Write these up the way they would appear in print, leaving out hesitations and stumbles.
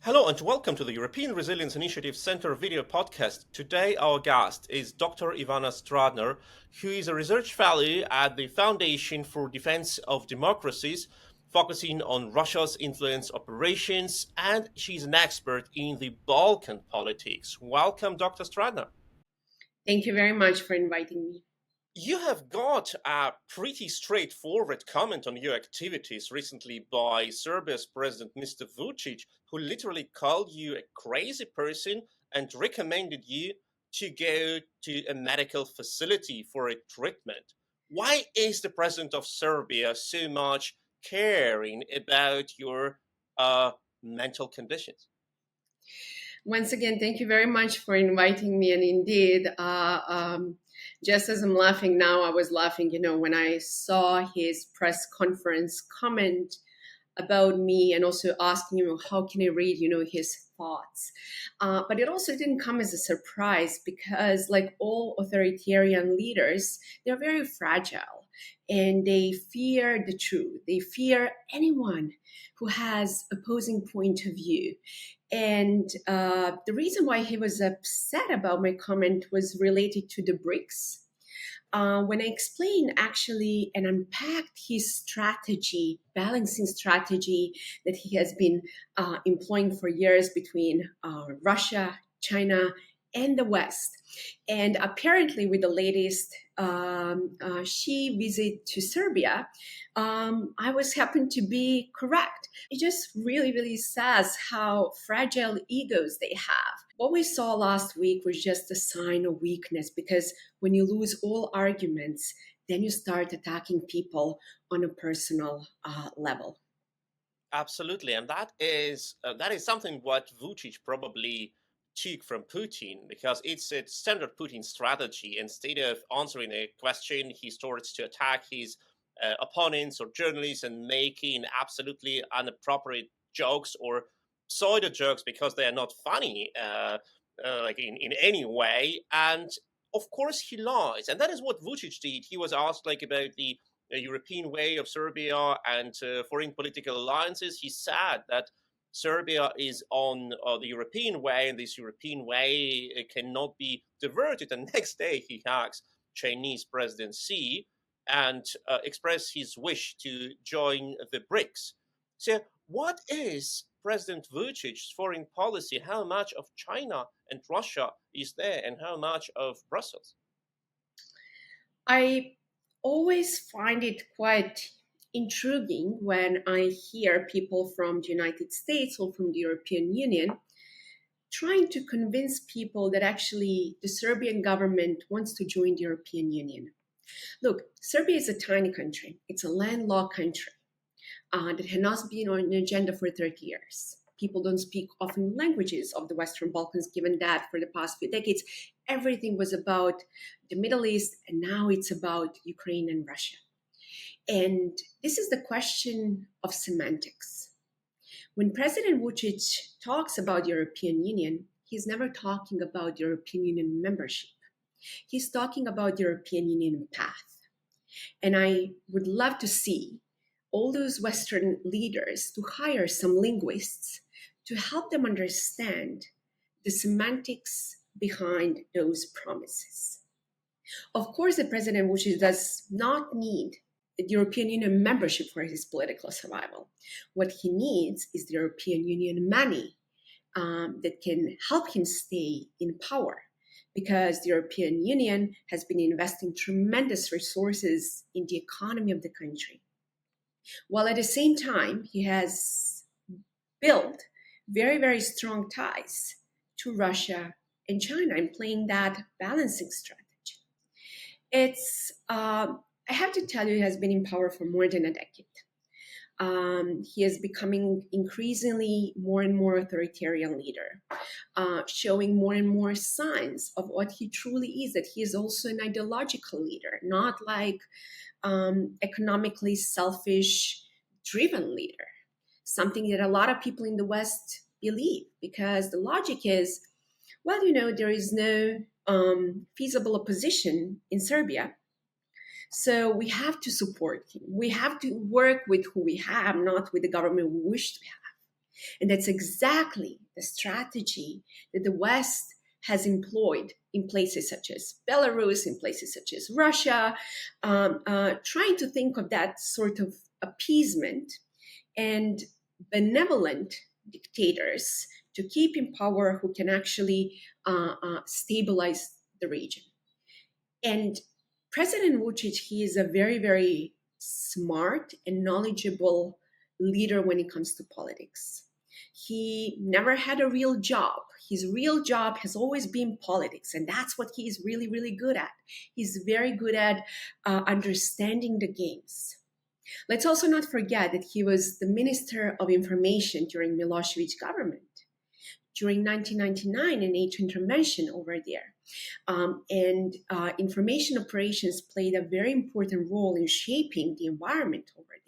Hello and welcome to the European Resilience Initiative Center video podcast. Today our guest is Dr. Ivana Stradner, who is a research fellow at the Foundation for Defense of Democracies, focusing on Russia's influence operations, and she's an expert in the Balkan politics. Welcome, Dr. Stradner. Thank you very much for inviting me. You have got a pretty straightforward comment on your activities recently by Serbia's President Mr. Vučić, who literally called you a crazy person and recommended you to go to a medical facility for a treatment. Why is the President of Serbia so much caring about your mental conditions? Once again, thank you very much for inviting me. And indeed, just as I'm laughing now, I was laughing, when I saw his press conference comment about me and also asking him, how can I read, his thoughts? But it also didn't come as a surprise because like all authoritarian leaders, they're very fragile and they fear the truth. They fear anyone who has opposing point of view. And the reason why he was upset about my comment was related to the BRICS. When I explained actually and unpacked his strategy, balancing strategy that he has been employing for years between Russia, China, and the West. And apparently with the latest Xi visit to Serbia, I was happened to be correct. It just really, really says how fragile egos they have. What we saw last week was just a sign of weakness because when you lose all arguments, then you start attacking people on a personal level. Absolutely, and that is something what Vučić probably took from Putin, because it's a standard Putin strategy. Instead of answering a question, he starts to attack his opponents or journalists and making absolutely inappropriate jokes or pseudo jokes because they are not funny, like in any way. And of course, he lies, and that is what Vučić did. He was asked like about the European way of Serbia and foreign political alliances. He said that Serbia is on the European way, and this European way cannot be diverted. And next day he asks Chinese President Xi and express his wish to join the BRICS. So what is President Vučić's foreign policy? How much of China and Russia is there, and how much of Brussels? I always find it quite intriguing when I hear people from the United States or from the European Union trying to convince people that actually the Serbian government wants to join the European Union. Look, Serbia is a tiny country. It's a landlocked country that has not been on an agenda for 30 years. People don't speak often languages of the Western Balkans, given that for the past few decades, everything was about the Middle East, and now it's about Ukraine and Russia. And this is the question of semantics. When President Vučić talks about European Union, he's never talking about European Union membership. He's talking about European Union path. And I would love to see all those Western leaders to hire some linguists to help them understand the semantics behind those promises. Of course, the President Vučić does not need the European Union membership for his political survival. What he needs is the European Union money that can help him stay in power, because the European Union has been investing tremendous resources in the economy of the country, while at the same time he has built very, very strong ties to Russia and China and playing that balancing strategy. It's I have to tell you, he has been in power for more than a decade. He is becoming increasingly more and more authoritarian leader, showing more and more signs of what he truly is, that he is also an ideological leader, not like economically selfish driven leader, something that a lot of people in the West believe, because the logic is, well, there is no feasible opposition in Serbia. So we have to support him. We have to work with who we have, not with the government we wish to have. And that's exactly the strategy that the West has employed in places such as Belarus, in places such as Russia, trying to think of that sort of appeasement and benevolent dictators to keep in power who can actually stabilize the region. And President Vučić, he is a very, very smart and knowledgeable leader when it comes to politics. He never had a real job. His real job has always been politics, and that's what he is really, really good at. He's very good at understanding the games. Let's also not forget that he was the Minister of Information during Milosevic government during 1999, a NATO intervention over there. Information operations played a very important role in shaping the environment over there.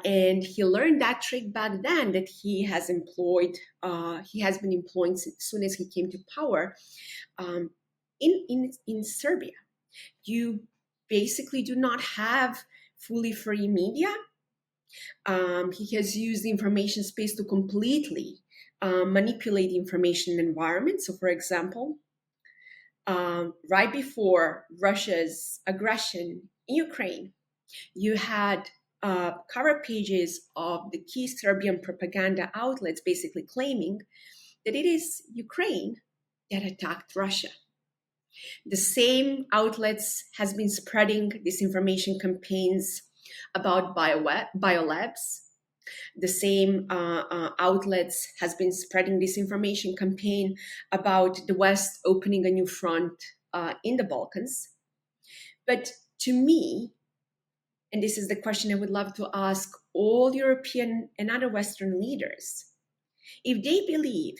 And he learned that trick back then that he has been employing as soon as he came to power in Serbia. You basically do not have fully free media. He has used the information space to completely manipulate the information environment. So, for example, right before Russia's aggression in Ukraine, you had cover pages of the key Serbian propaganda outlets basically claiming that it is Ukraine that attacked Russia. The same outlets has been spreading disinformation campaigns about biolabs. The same outlets has been spreading disinformation campaign about the West opening a new front in the Balkans. But to me, and this is the question I would love to ask all European and other Western leaders, if they believe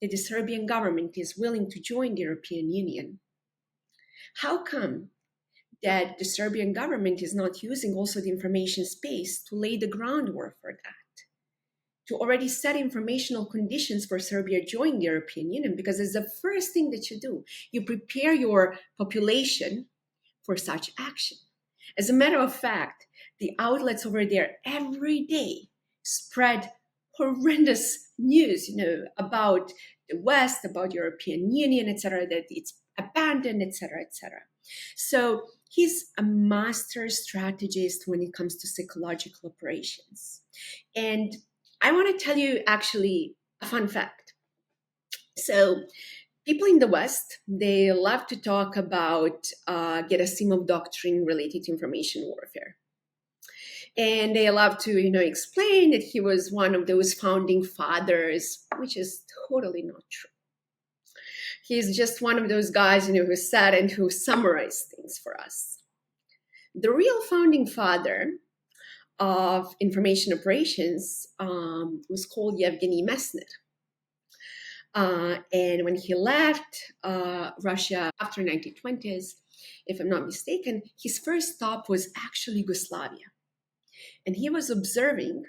that the Serbian government is willing to join the European Union, how come that the Serbian government is not using also the information space to lay the groundwork for that, to already set informational conditions for Serbia joining the European Union? Because it's the first thing that you do. You prepare your population for such action. As a matter of fact, the outlets over there every day spread horrendous news, about the West, about European Union, etc., that it's abandoned, etc., etc. So he's a master strategist when it comes to psychological operations. And I want to tell you actually a fun fact. So people in the West, they love to talk about Gerasimov doctrine related to information warfare. And they love to, explain that he was one of those founding fathers, which is totally not true. He's just one of those guys, who sat and who summarized things for us. The real founding father of information operations was called Yevgeny Mesner. And when he left Russia after 1920s, if I'm not mistaken, his first stop was actually Yugoslavia. And he was observing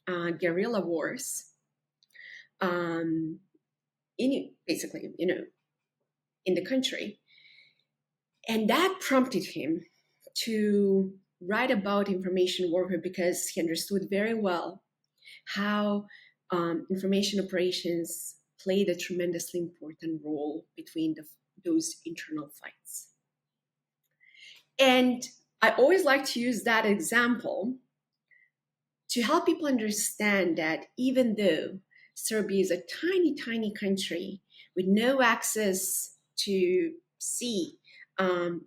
guerrilla wars in the country. And that prompted him to write about information warfare because he understood very well how information operations played a tremendously important role between those internal fights. And I always like to use that example to help people understand that even though Serbia is a tiny, tiny country with no access to sea, a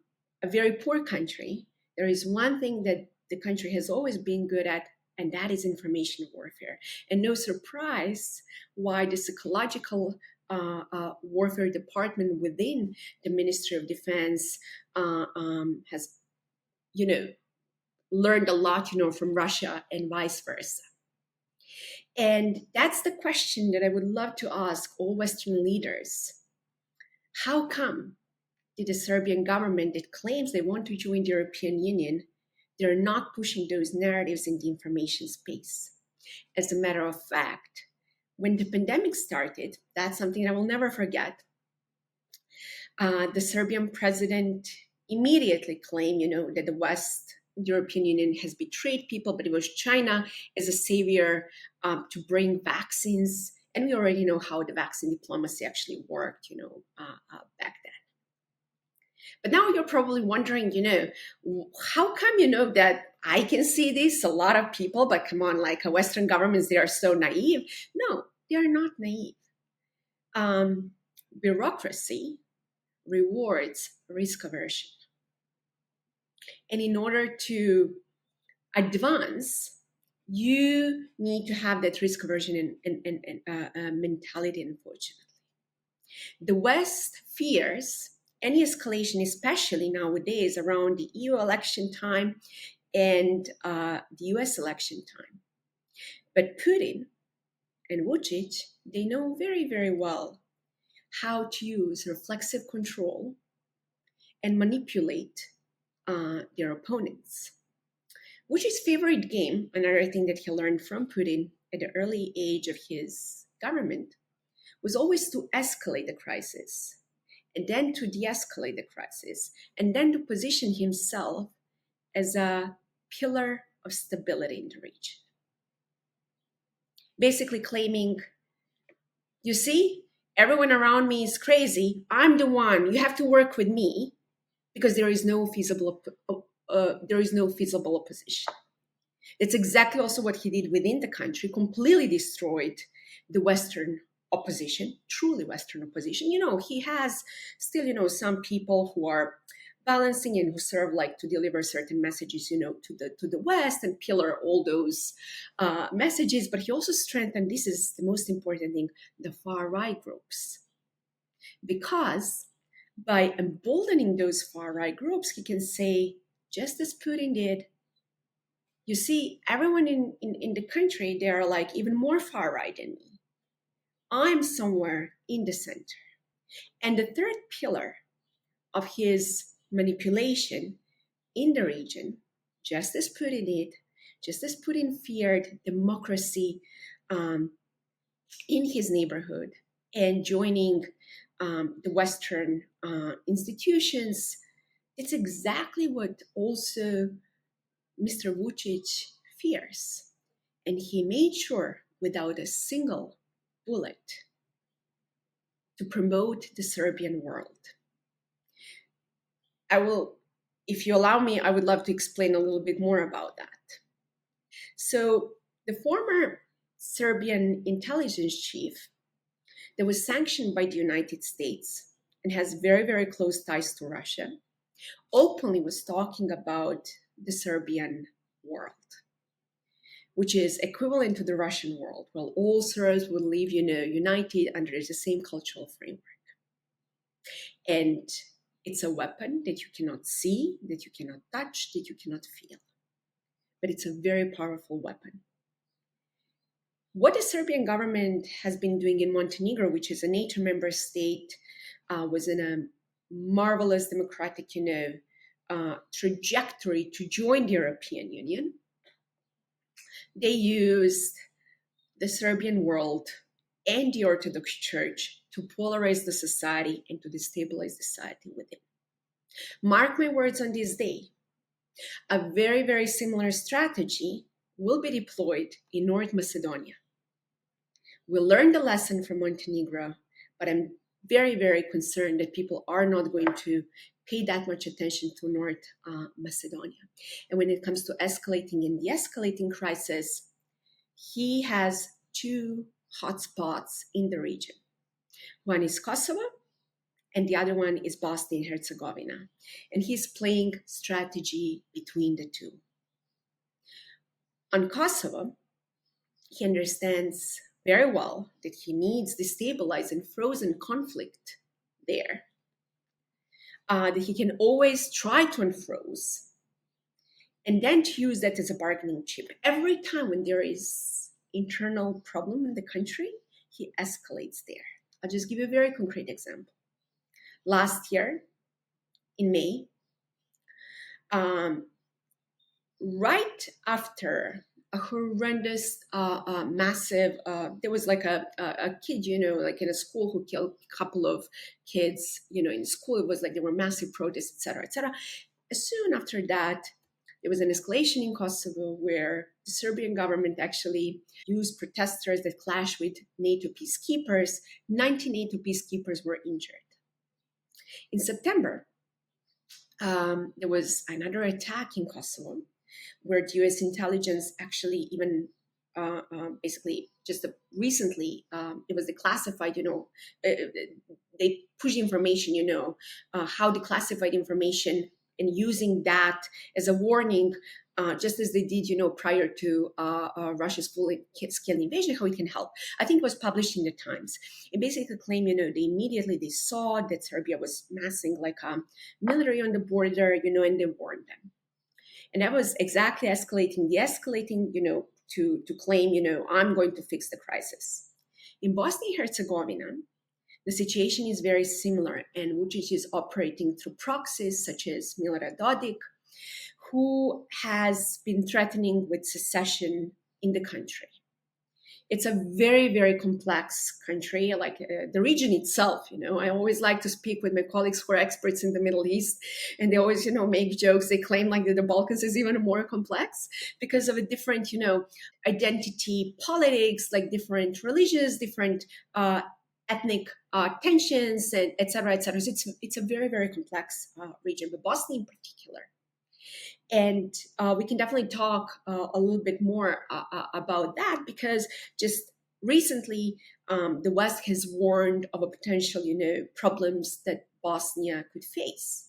very poor country, there is one thing that the country has always been good at, and that is information warfare. And no surprise why the psychological warfare department within the Ministry of Defense has, learned a lot, from Russia and vice versa. And that's the question that I would love to ask all Western leaders. How come did the Serbian government that claims they want to join the European Union, they're not pushing those narratives in the information space? As a matter of fact, when the pandemic started, that's something I will never forget. The Serbian president immediately claimed, that the West, the European Union has betrayed people, but it was China as a savior to bring vaccines. And we already know how the vaccine diplomacy actually worked, back then. But now you're probably wondering, how come, that I can see this, a lot of people, but come on, like Western governments, they are so naive. No, they are not naive. Bureaucracy rewards risk aversion. And in order to advance, you need to have that risk aversion and mentality, unfortunately. The West fears any escalation, especially nowadays around the EU election time and the US election time. But Putin and Vučić, they know very, very well how to use reflexive control and manipulate their opponents. Vučić's favorite game, another thing that he learned from Putin at the early age of his government, was always to escalate the crisis, and then to de-escalate the crisis, and then to position himself as a pillar of stability in the region. Basically claiming, you see, everyone around me is crazy. I'm the one. You have to work with me because there is no feasible opposition. It's exactly also what he did within the country, completely destroyed the Western opposition, truly Western opposition. He has still, some people who are balancing and who serve like to deliver certain messages, to the West and pillar all those messages. But he also strengthened, this is the most important thing, the far right groups. Because by emboldening those far right groups, he can say, just as Putin did, you see, everyone in the country, they are like even more far right than me. I'm somewhere in the center. And the third pillar of his manipulation in the region, just as Putin did, just as Putin feared democracy in his neighborhood and joining the Western institutions, it's exactly what also Mr. Vučić fears. And he made sure, without a single bullet, to promote the Serbian world. I will, if you allow me, I would love to explain a little bit more about that. So the former Serbian intelligence chief that was sanctioned by the United States and has very, very close ties to Russia, openly was talking about the Serbian world, which is equivalent to the Russian world. Well, all Serbs will live, united under the same cultural framework. And it's a weapon that you cannot see, that you cannot touch, that you cannot feel. But it's a very powerful weapon. What the Serbian government has been doing in Montenegro, which is a NATO member state, was in a marvelous democratic, trajectory to join the European Union. They used the Serbian world and the Orthodox Church to polarize the society and to destabilize the society within. Mark my words on this day, a very, very similar strategy will be deployed in North Macedonia. We learned the lesson from Montenegro, but I'm very, very concerned that people are not going to pay that much attention to North Macedonia. And when it comes to escalating and de-escalating crisis, he has two hotspots in the region. One is Kosovo, and the other one is Bosnia and Herzegovina. And he's playing strategy between the two. On Kosovo, he understands very well that he needs destabilize and frozen conflict there, that he can always try to unfroze, and then to use that as a bargaining chip. Every time when there is internal problem in the country, he escalates there. I'll just give you a very concrete example. Last year, in May, right after a horrendous, massive, there was like a kid, like in a school who killed a couple of kids, in school. It was like there were massive protests, et cetera, et cetera. As soon after that, there was an escalation in Kosovo where the the Serbian government actually used protesters that clashed with NATO peacekeepers. 90 NATO peacekeepers were injured. In September, there was another attack in Kosovo, where the U.S. intelligence actually even basically just recently, it was declassified, they push information, how declassified information, and using that as a warning, just as they did, prior to Russia's full-scale invasion, how it can help. I think it was published in the Times. It basically claimed, they saw that Serbia was massing like military on the border, and they warned them. And that was exactly de-escalating, to claim, I'm going to fix the crisis. In Bosnia and Herzegovina, the situation is very similar, and Vučić is operating through proxies such as Milorad Dodik, who has been threatening with secession in the country. It's a very, very complex country, like the region itself. I always like to speak with my colleagues who are experts in the Middle East, and they always, make jokes. They claim like that the Balkans is even more complex because of a different, identity politics, like different religious, different ethnic tensions, and et cetera, et cetera. So it's a very, very complex region, but Bosnia in particular. And we can definitely talk a little bit more about that, because just recently the West has warned of a potential, problems that Bosnia could face.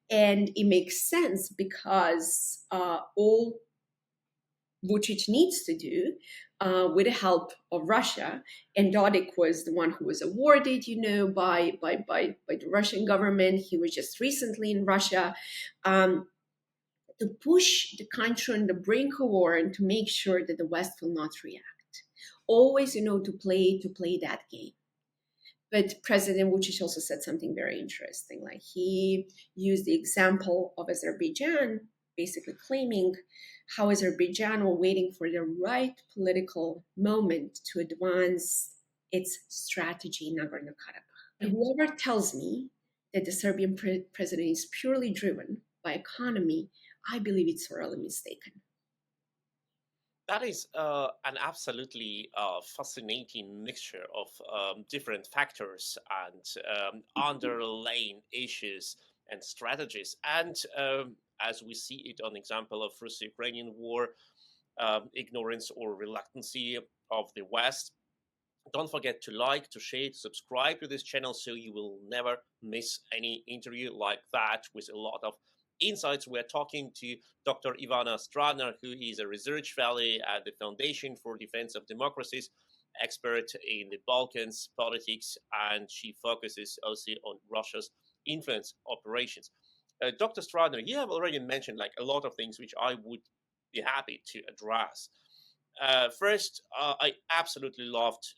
And it makes sense because all Vučić needs to do with the help of Russia, and Dodik was the one who was awarded, by the Russian government. He was just recently in Russia. To push the country on the brink of war and to make sure that the West will not react. Always, to play that game. But President Vučić also said something very interesting. Like, he used the example of Azerbaijan, basically claiming how Azerbaijan were waiting for the right political moment to advance its strategy in Nagorno-Karabakh. And whoever tells me that the Serbian president is purely driven by economy, I believe it's sorely mistaken. That is an absolutely fascinating mixture of different factors and underlying issues and strategies. And as we see it on example of Russo-Ukrainian war, ignorance or reluctancy of the West. Don't forget to like, to share, to subscribe to this channel so you will never miss any interview like that with a lot of insights. We're talking to Dr. Ivana Stradner, who is a research fellow at the Foundation for Defense of Democracies, expert in the Balkans politics, and she focuses also on Russia's influence operations. Dr. Stradner, you have already mentioned like a lot of things which I would be happy to address. First, I absolutely loved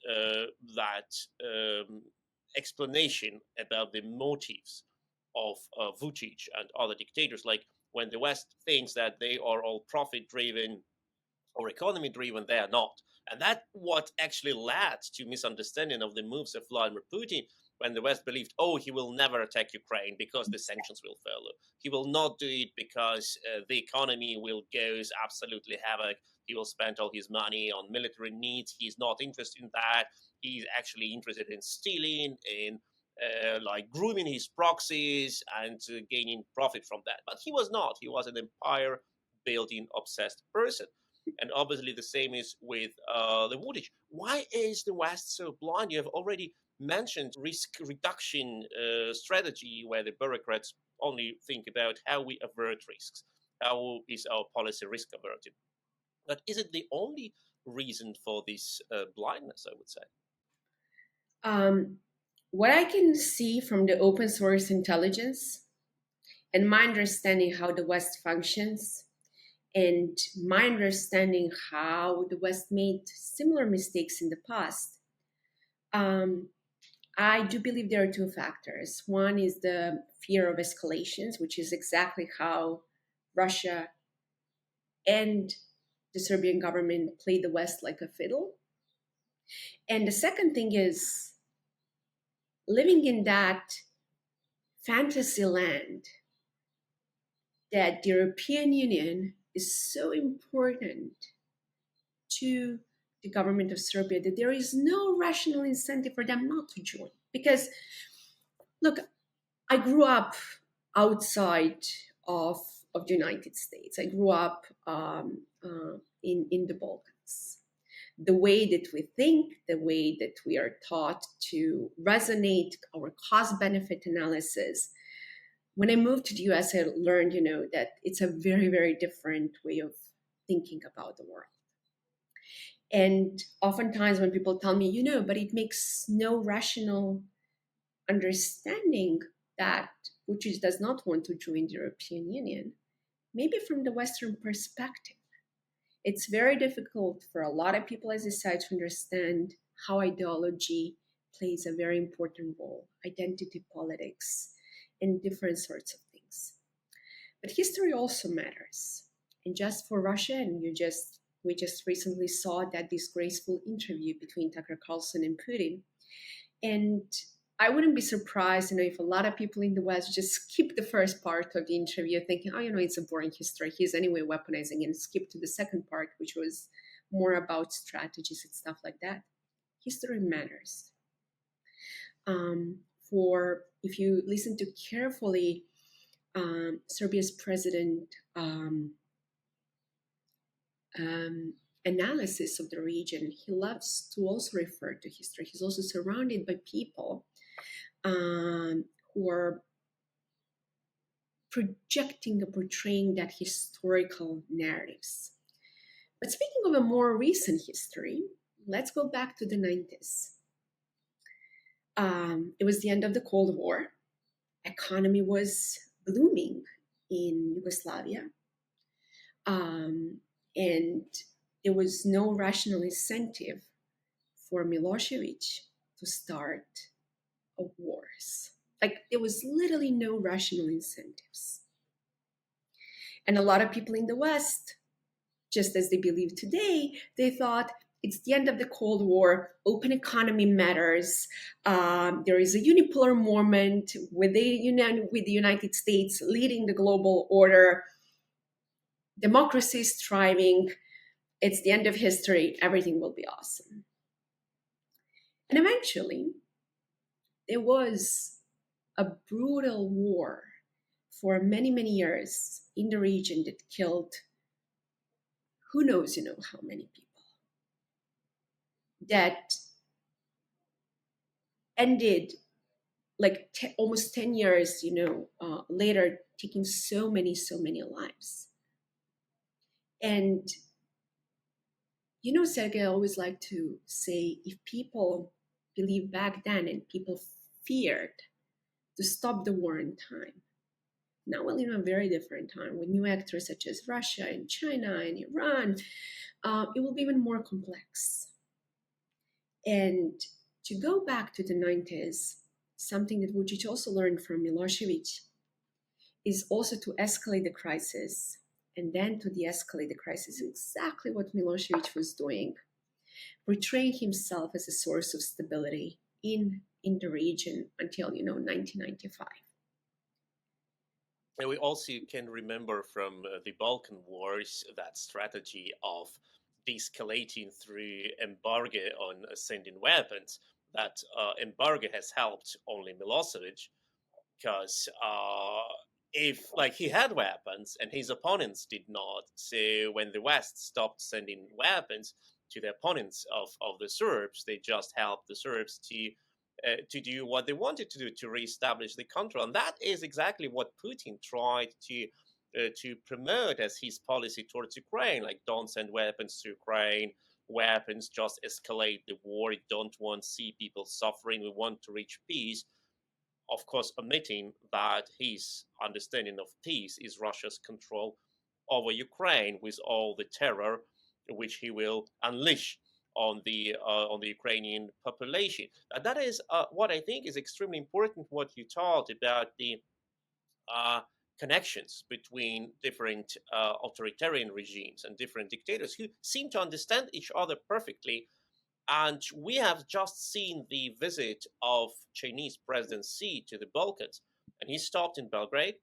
that explanation about the motives of Vučić and other dictators, like when the West thinks that they are all profit-driven or economy-driven, they are not. And that's what actually led to misunderstanding of the moves of Vladimir Putin, when the West believed, he will never attack Ukraine because the sanctions will follow. He will not do it because the economy will go absolutely havoc. He will spend all his money on military needs. He's not interested in that. He's actually interested in stealing, in like grooming his proxies and gaining profit from that. But he was not. He was an empire building obsessed person. And obviously the same is with the Vučić. Why is the West so blind? You have already mentioned risk reduction strategy, where the bureaucrats only think about how we avert risks. How is our policy risk averted? But is it the only reason for this blindness, I would say? What I can see from the open source intelligence and my understanding how the West functions, and my understanding how the West made similar mistakes in the past, I do believe there are two factors. One is the fear of escalations, which is exactly how Russia and the Serbian government played the West like a fiddle. And the second thing is living in that fantasy land that the European Union is so important to the government of Serbia that there is no rational incentive for them not to join. Because, look, I grew up outside of the United States. I grew up in the Balkans. The way that we think, the way that we are taught to resonate our cost-benefit analysis. When I moved to the US, I learned, that it's a very, very different way of thinking about the world. And oftentimes when people tell me, but it makes no rational understanding that Vučić does not want to join the European Union, maybe from the Western perspective, it's very difficult for a lot of people, as I said, to understand how ideology plays a very important role, identity politics, and different sorts of things. But history also matters. And just for Russia, and we just recently saw that disgraceful interview between Tucker Carlson and Putin. And I wouldn't be surprised, if a lot of people in the West just skip the first part of the interview thinking, it's a boring history. He's anyway weaponizing, and skip to the second part, which was more about strategies and stuff like that. History matters. If you listen to carefully Serbia's president analysis of the region, he loves to also refer to history. He's also surrounded by people who are projecting or portraying that historical narratives. But speaking of a more recent history, let's go back to the 90s. It was the end of the Cold War. Economy was blooming in Yugoslavia. And there was no rational incentive for Milosevic to start wars. There was literally no rational incentives. And a lot of people in the West, just as they believe today, they thought it's the end of the Cold War, open economy matters, there is a unipolar moment with the United States leading the global order, democracy is thriving, it's the end of history, everything will be awesome. And eventually, there was a brutal war for many, many years in the region that killed who knows, how many people. That ended almost 10 years, later, taking so many lives. And, Sergej, I always like to say, if people believed back then and people feared to stop the war in time, now we're in a very different time with new actors such as Russia and China and Iran. It will be even more complex. And to go back to the 90s, something that Vučić also learned from Milosevic is also to escalate the crisis and then to de-escalate the crisis, exactly what Milosevic was doing, portraying himself as a source of stability in the region until, 1995. And we also can remember from the Balkan Wars that strategy of de-escalating through embargo on sending weapons. That embargo has helped only Milosevic, because if he had weapons and his opponents did not, so when the West stopped sending weapons to the opponents of the Serbs, they just helped the Serbs to do what they wanted to do, to reestablish the control. And that is exactly what Putin tried to promote as his policy towards Ukraine, don't send weapons to Ukraine, weapons just escalate the war, we don't want to see people suffering, we want to reach peace. Of course, omitting that his understanding of peace is Russia's control over Ukraine with all the terror which he will unleash on the Ukrainian population. That is what I think is extremely important, what you taught about the connections between different authoritarian regimes and different dictators who seem to understand each other perfectly. And we have just seen the visit of Chinese President Xi to the Balkans, and he stopped in Belgrade,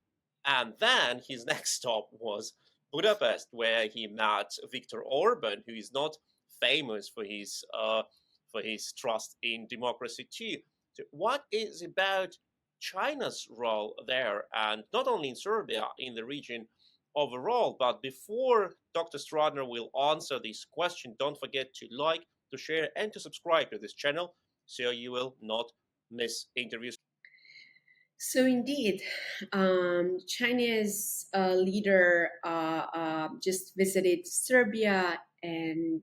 and then his next stop was Budapest, where he met Viktor Orban, who is not famous for his trust in democracy too. So what is about China's role there, and not only in Serbia, in the region overall? But before Dr. Stradner will answer this question, don't forget to like, to share, and to subscribe to this channel so you will not miss interviews. So indeed, China's leader just visited Serbia and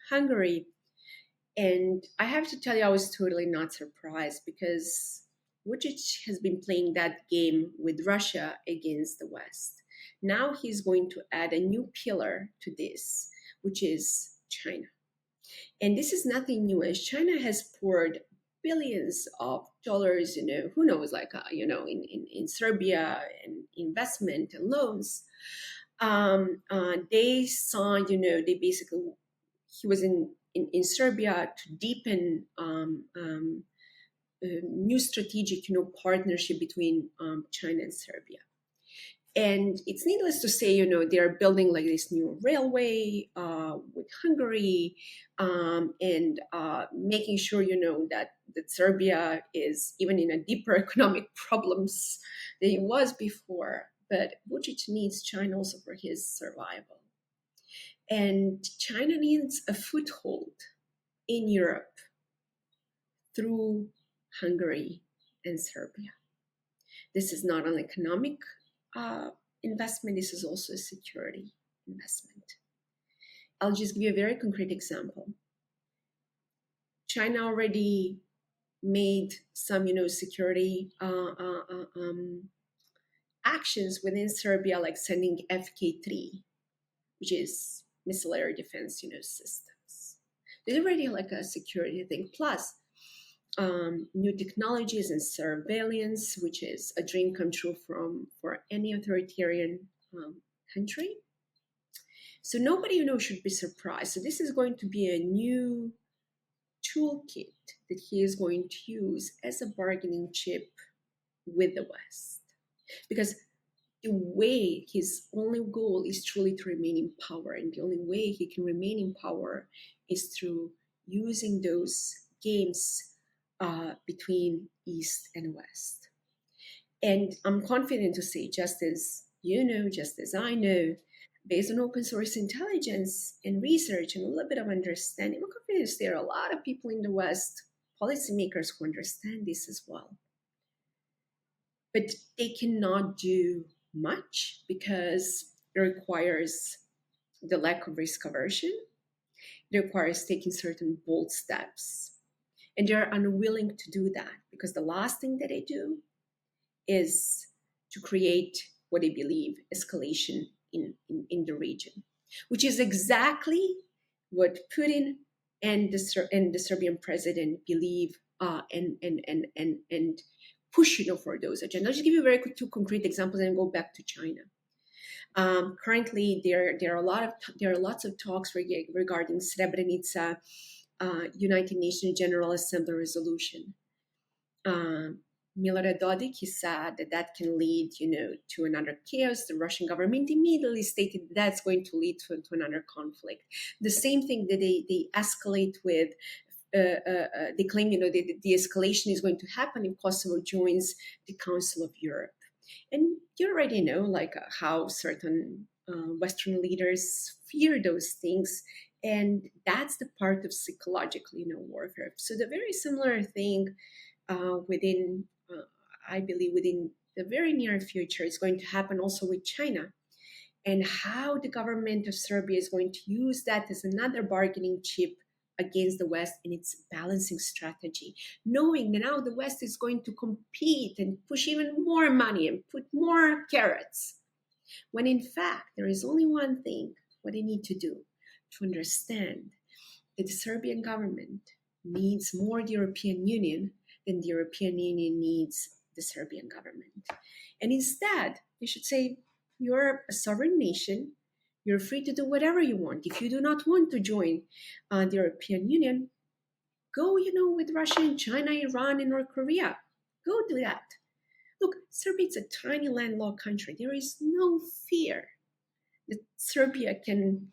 Hungary. And I have to tell you, I was totally not surprised, because Vučić has been playing that game with Russia against the West. Now he's going to add a new pillar to this, which is China. And this is nothing new, as China has poured billions of dollars, who knows, like, in Serbia, and investment and loans. They saw, they basically, he was in Serbia to deepen new strategic, partnership between China and Serbia. And it's needless to say, they're building like this new railway with Hungary, and making sure, that Serbia is even in a deeper economic problems than it was before. But Vučić needs China also for his survival. And China needs a foothold in Europe through Hungary and Serbia. This is not an economic investment, this is also a security investment. I'll just give you a very concrete example. China already made some, security actions within Serbia, like sending FK3, which is missile air defense, systems. There's already like a security thing. Plus, new technologies and surveillance, which is a dream come true for any authoritarian country. So nobody, should be surprised. So this is going to be a new toolkit that he is going to use as a bargaining chip with the West. Because the way, his only goal is truly to remain in power. And the only way he can remain in power is through using those games between East and West. And I'm confident to say, just as just as I know, based on open source intelligence and research and a little bit of understanding, I'm confident there are a lot of people in the West, policymakers, who understand this as well. But they cannot do much because it requires the lack of risk aversion. It requires taking certain bold steps. And they're unwilling to do that, because the last thing that they do is to create what they believe escalation in the region, which is exactly what Putin and the Serbian president believe and push for those agendas. I'll just give you two concrete examples and go back to China. Currently, there are lots of talks regarding Srebrenica. United Nations General Assembly resolution. Milorad Dodik, he said that can lead, to another chaos. The Russian government immediately stated that's going to lead to another conflict. The same thing that they escalate with. They claim, the escalation is going to happen if Kosovo joins the Council of Europe. And you already know, like, how certain Western leaders fear those things. And that's the part of psychological, warfare. So the very similar thing within, I believe, within the very near future is going to happen also with China. And how the government of Serbia is going to use that as another bargaining chip against the West in its balancing strategy, knowing that now the West is going to compete and push even more money and put more carrots, when in fact there is only one thing, what they need to do, to understand that the Serbian government needs more the European Union than the European Union needs the Serbian government. And instead, they should say, you're a sovereign nation, you're free to do whatever you want. If you do not want to join the European Union, go, with Russia and China, Iran and North Korea. Go do that. Look, Serbia is a tiny landlocked country. There is no fear that Serbia can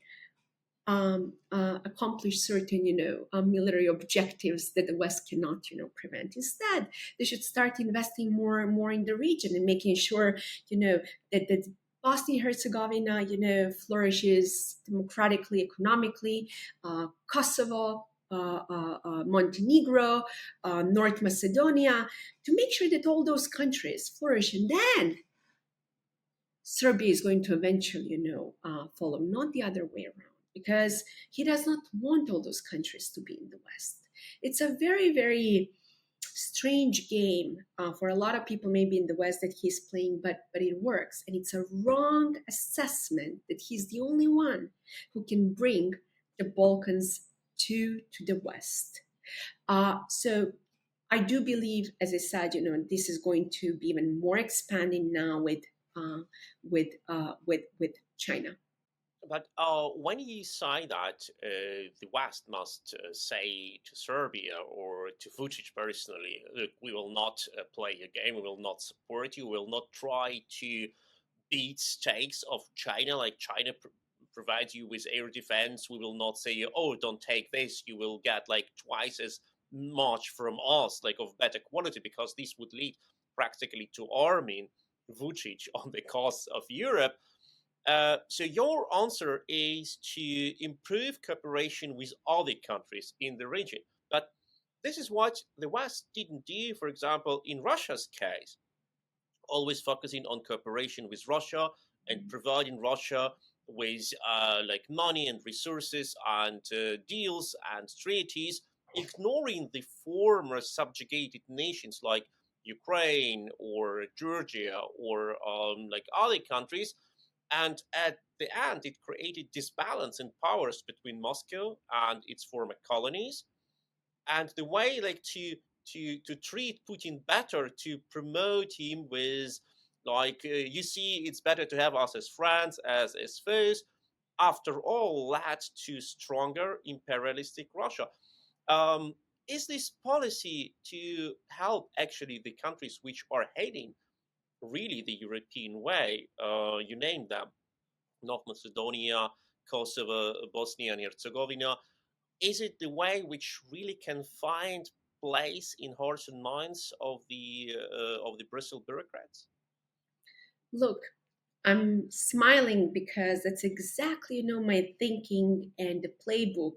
accomplish certain, military objectives that the West cannot, prevent. Instead, they should start investing more and more in the region and making sure, that Bosnia-Herzegovina, flourishes democratically, economically, Kosovo, Montenegro, North Macedonia, to make sure that all those countries flourish. And then Serbia is going to eventually, follow, not the other way around, because he does not want all those countries to be in the West. It's a very, very strange game for a lot of people maybe in the West that he's playing, but it works. And it's a wrong assessment that he's the only one who can bring the Balkans to the West. So I do believe, as I said, this is going to be even more expanding now with China. But when you say that the West must say to Serbia or to Vučić personally, look, we will not play your game, we will not support you, we will not try to beat stakes of China, like China provides you with air defense, we will not say, oh, don't take this, you will get like twice as much from us, like of better quality, because this would lead practically to arming Vučić on the coast of Europe. So your answer is to improve cooperation with other countries in the region. But this is what the West didn't do, for example, in Russia's case, always focusing on cooperation with Russia and providing Russia with like money and resources and deals and treaties, ignoring the former subjugated nations like Ukraine or Georgia or like other countries. And at the end, it created disbalance in powers between Moscow and its former colonies. And the way, like, to treat Putin better, to promote him with, like, you see, it's better to have us as friends as foes, after all, led to stronger imperialistic Russia. Is this policy to help actually the countries which are heading really the European way? You named them: North Macedonia, Kosovo, Bosnia and Herzegovina. Is it the way which really can find place in hearts and minds of the Brussels bureaucrats? Look, I'm smiling because that's exactly, my thinking and the playbook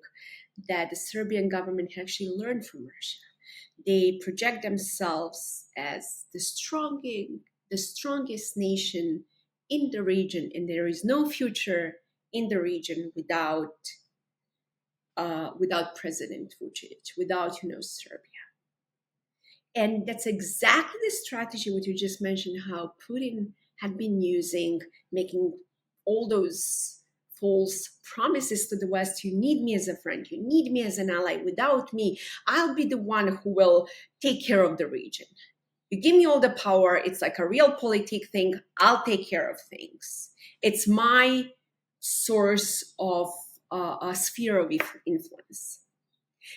that the Serbian government actually learned from Russia. They project themselves as the strongest nation in the region, and there is no future in the region without President Vučić, without Serbia. And that's exactly the strategy what you just mentioned, how Putin had been using, making all those false promises to the West. You need me as a friend, you need me as an ally. Without me, I'll be the one who will take care of the region. You give me all the power, it's like a realpolitik thing, I'll take care of things. It's my source of a sphere of influence.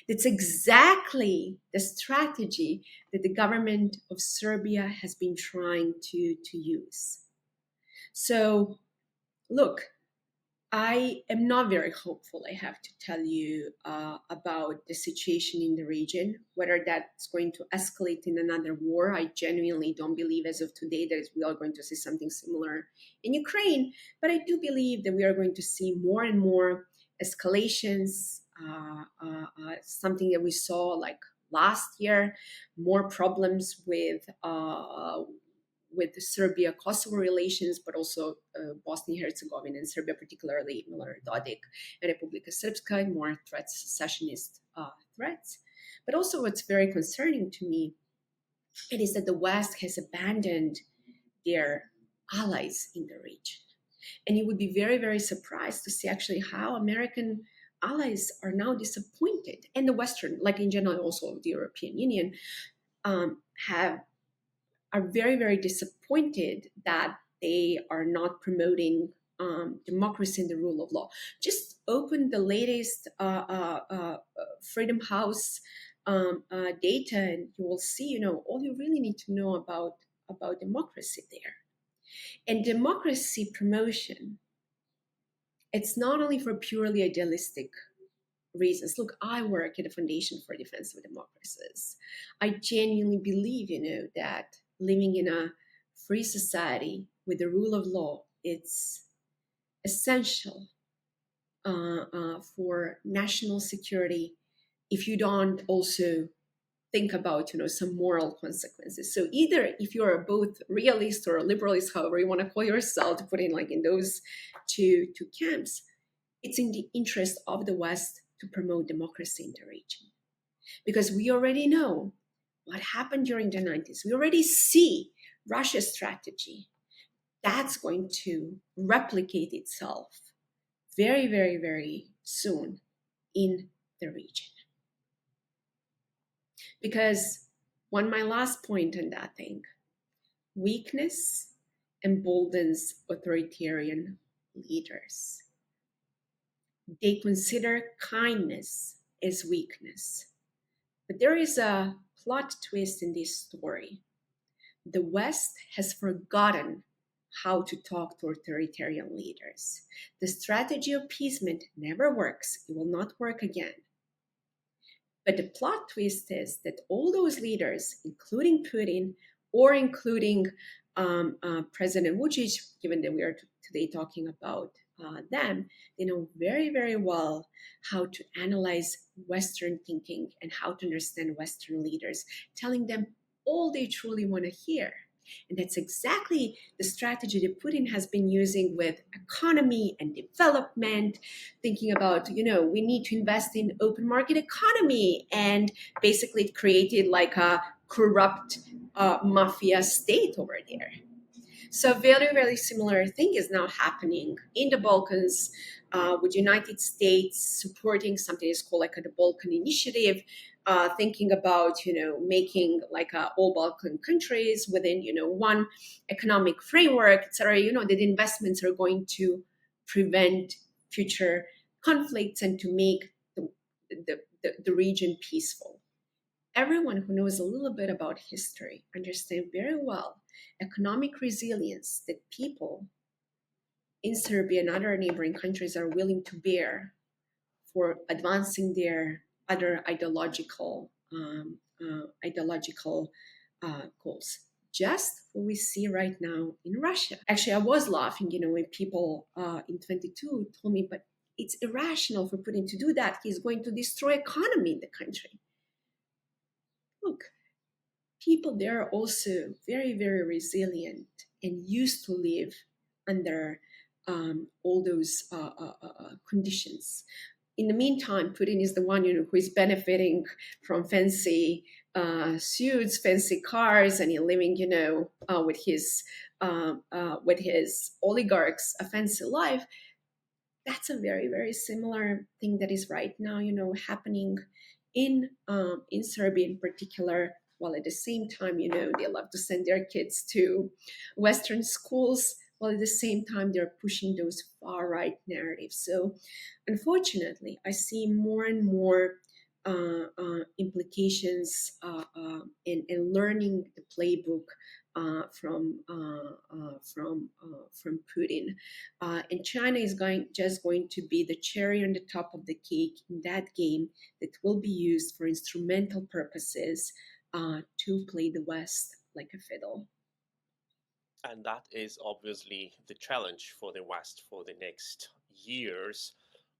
That's exactly the strategy that the government of Serbia has been trying to use. So, look, I am not very hopeful, I have to tell you, about the situation in the region, whether that's going to escalate in another war. I genuinely don't believe as of today that we are going to see something similar in Ukraine, but I do believe that we are going to see more and more escalations, something that we saw like last year, more problems with the Serbia-Kosovo relations, but also Bosnia-Herzegovina and Serbia, particularly Milorad Dodik and Republika Srpska, more threats, secessionist threats. But also what's very concerning to me, it is that the West has abandoned their allies in the region. And you would be very, very surprised to see actually how American allies are now disappointed, and the Western, like in general also the European Union, are very, very disappointed that they are not promoting democracy and the rule of law. Just open the latest Freedom House data, and you will see, all you really need to know about democracy there. And democracy promotion It's not only for purely idealistic reasons. Look, I work at the Foundation for Defense of Democracies. I genuinely believe, that living in a free society with the rule of law, it's essential for national security if you don't also think about some moral consequences. So either if you're both realist or liberalist, however you want to call yourself, to put in like in those two camps, it's in the interest of the West to promote democracy in the region, because we already know what happened during the 90s. We already see Russia's strategy. That's going to replicate itself very, very, very soon in the region. Because my last point on that thing, weakness emboldens authoritarian leaders. They consider kindness as weakness. But there is a plot twist in this story. The West has forgotten how to talk to authoritarian leaders. The strategy of appeasement never works. It will not work again. But the plot twist is that all those leaders, including Putin or including President Vučić, given that we are today talking about them, they know very, very well how to analyze Western thinking and how to understand Western leaders, telling them all they truly want to hear. And that's exactly the strategy that Putin has been using with economy and development, thinking about, we need to invest in open market economy. And basically it created like a corrupt mafia state over there. So very, very similar thing is now happening in the Balkans, with United States supporting something that's called like the Balkan Initiative, thinking about, making like all Balkan countries within, one economic framework, etc. That investments are going to prevent future conflicts and to make the region peaceful. Everyone who knows a little bit about history understands very well economic resilience that people in Serbia and other neighboring countries are willing to bear for advancing their other ideological goals. Just what we see right now in Russia. Actually, I was laughing, when people in 22 told me, but it's irrational for Putin to do that. He's going to destroy economy in the country. Look, people there are also very, very resilient and used to live under all those conditions. In the meantime, Putin is the one, who is benefiting from fancy suits, fancy cars, and he's living, with his oligarchs a fancy life. That's a very, very similar thing that is right now, happening in Serbia in particular. While at the same time, they love to send their kids to Western schools, while at the same time they're pushing those far-right narratives. So unfortunately, I see more and more implications in learning the playbook from Putin. And China is just going to be the cherry on the top of the cake in that game that will be used for instrumental purposes to play the West like a fiddle. And that is obviously the challenge for the West for the next years,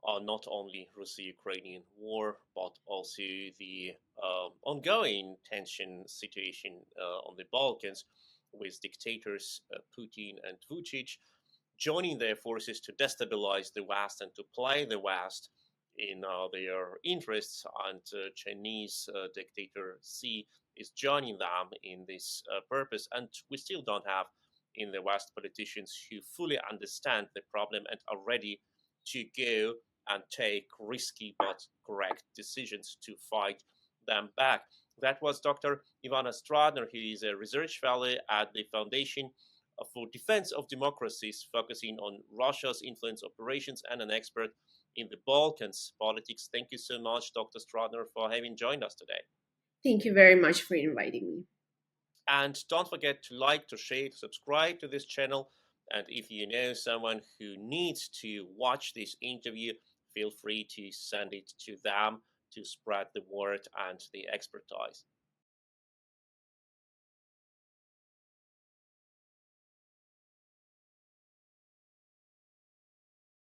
not only Russia-Ukrainian war, but also the ongoing tension situation on the Balkans with dictators Putin and Vučić joining their forces to destabilize the West and to play the West in their interests. And Chinese dictator Xi is joining them in this purpose. And we still don't have in the West politicians who fully understand the problem and are ready to go and take risky but correct decisions to fight them back. That was Dr. Ivana Stradner. He is a research fellow at the Foundation for Defense of Democracies, focusing on Russia's influence operations, and an expert in the Balkans politics. Thank you so much, Dr. Stradner, for having joined us today. Thank you very much for inviting me. And don't forget to like, to share, to subscribe to this channel. And if you know someone who needs to watch this interview, feel free to send it to them to spread the word and the expertise.